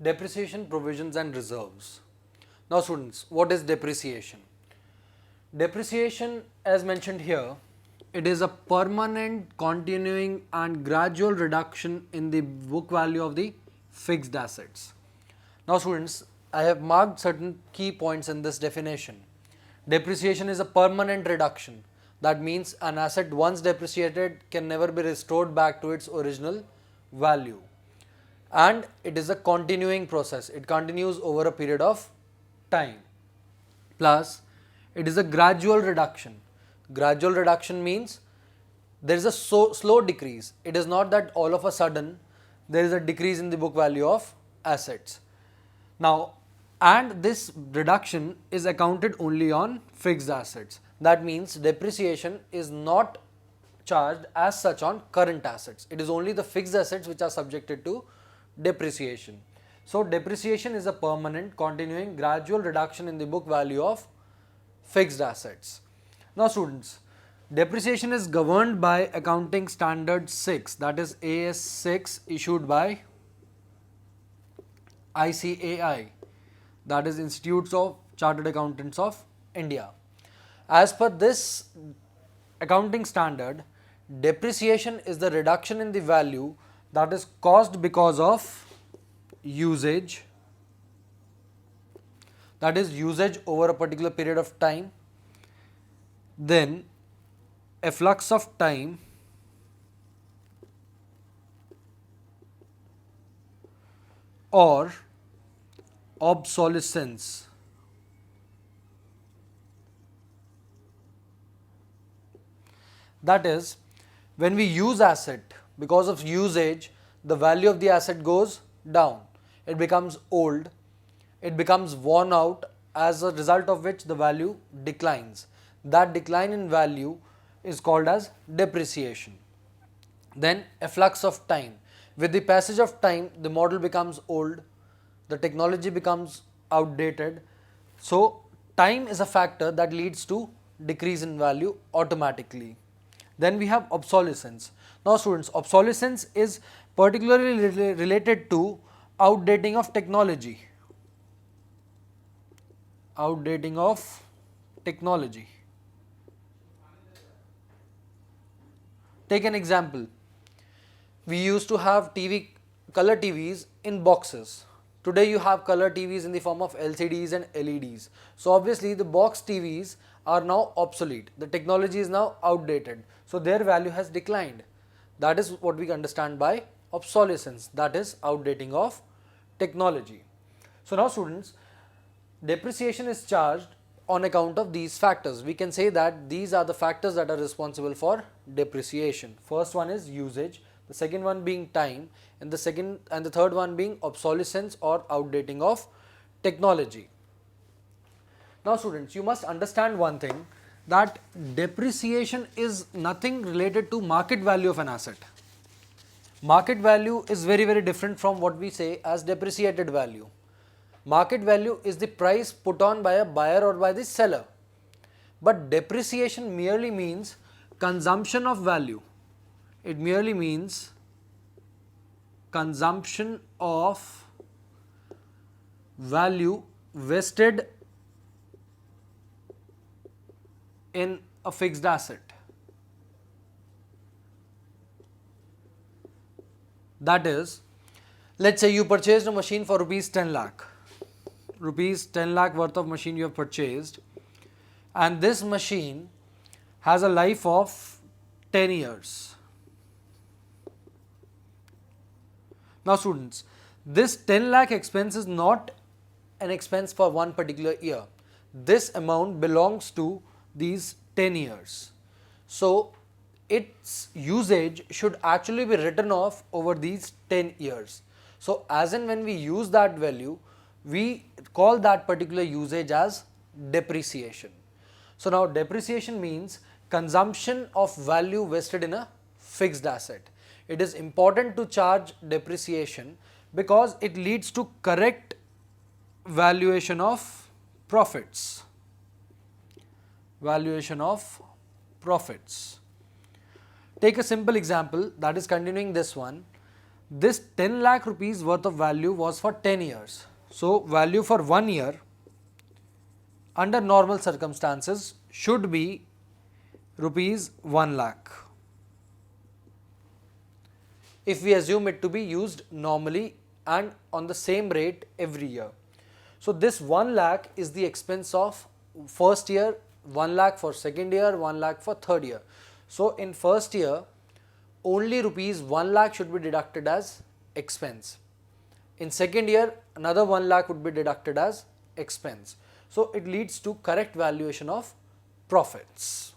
Depreciation, provisions and reserves. Now students, what is depreciation? Depreciation, as mentioned here, it is a permanent, continuing and gradual reduction in the book value of the fixed assets. Now students, I have marked certain key points in this definition. Depreciation is a permanent reduction. That means an asset once depreciated can never be restored back to its original value. And it is a continuing process. It continues over a period of time. Plus, it is a gradual reduction. Gradual reduction means there is a slow decrease. It is not that all of a sudden there is a decrease in the book value of assets. Now, and this reduction is accounted only on fixed assets. That means depreciation is not charged as such on current assets. It is only the fixed assets which are subjected to depreciation. So, depreciation is a permanent, continuing, gradual reduction in the book value of fixed assets. Now students, depreciation is governed by Accounting Standard 6, that is AS 6, issued by ICAI, that is Institutes of Chartered Accountants of India. As per this accounting standard, depreciation is the reduction in the value that is caused because of usage, that is usage over a particular period of time, then efflux of time, or obsolescence. That is, when we use asset, because of usage, the value of the asset goes down. It becomes old, it becomes worn out, as a result of which the value declines. That decline in value is called as depreciation. Then efflux of time. With the passage of time, the model becomes old, the technology becomes outdated. So, time is a factor that leads to decrease in value automatically. Then we have obsolescence. Now students, obsolescence is particularly related to outdating of technology. Outdating of technology. Take an example. We used to have color TVs in boxes. Today you have color TVs in the form of LCDs and LEDs. So obviously the box TVs are now obsolete. The technology is now outdated. So their value has declined. That is what we understand by obsolescence. That is outdating of technology. So now students, depreciation is charged on account of these factors. We can say that these are the factors that are responsible for depreciation. First one is usage, the second one being time, and the third one being obsolescence or outdating of technology. Now students, you must understand one thing, that depreciation is nothing related to market value of an asset. Market value is very different from what we say as depreciated value. Market value is the price put on by a buyer or by the seller. But depreciation merely means consumption of value. It merely means consumption of value vested in a fixed asset. That is, let's say you purchased a machine for rupees 10 lakh. Rupees 10 lakh worth of machine you have purchased, and this machine has a life of 10 years. Now students, this 10 lakh expense is not an expense for one particular year. This amount belongs to these 10 years. So its usage should actually be written off over these 10 years. So as and when we use that value, we call that particular usage as depreciation. So now depreciation means consumption of value vested in a fixed asset. It is important to charge depreciation because it leads to correct valuation of profits. Valuation of profits. Take a simple example, that is continuing this one. This 10 lakh rupees worth of value was for 10 years. So value for 1 year under normal circumstances should be rupees 1 lakh, if we assume it to be used normally and on the same rate every year. So this 1 lakh is the expense of first year, 1 lakh for second year, 1 lakh for third year. So in first year, only rupees 1 lakh should be deducted as expense. In second year, another 1 lakh would be deducted as expense. So it leads to correct valuation of profits.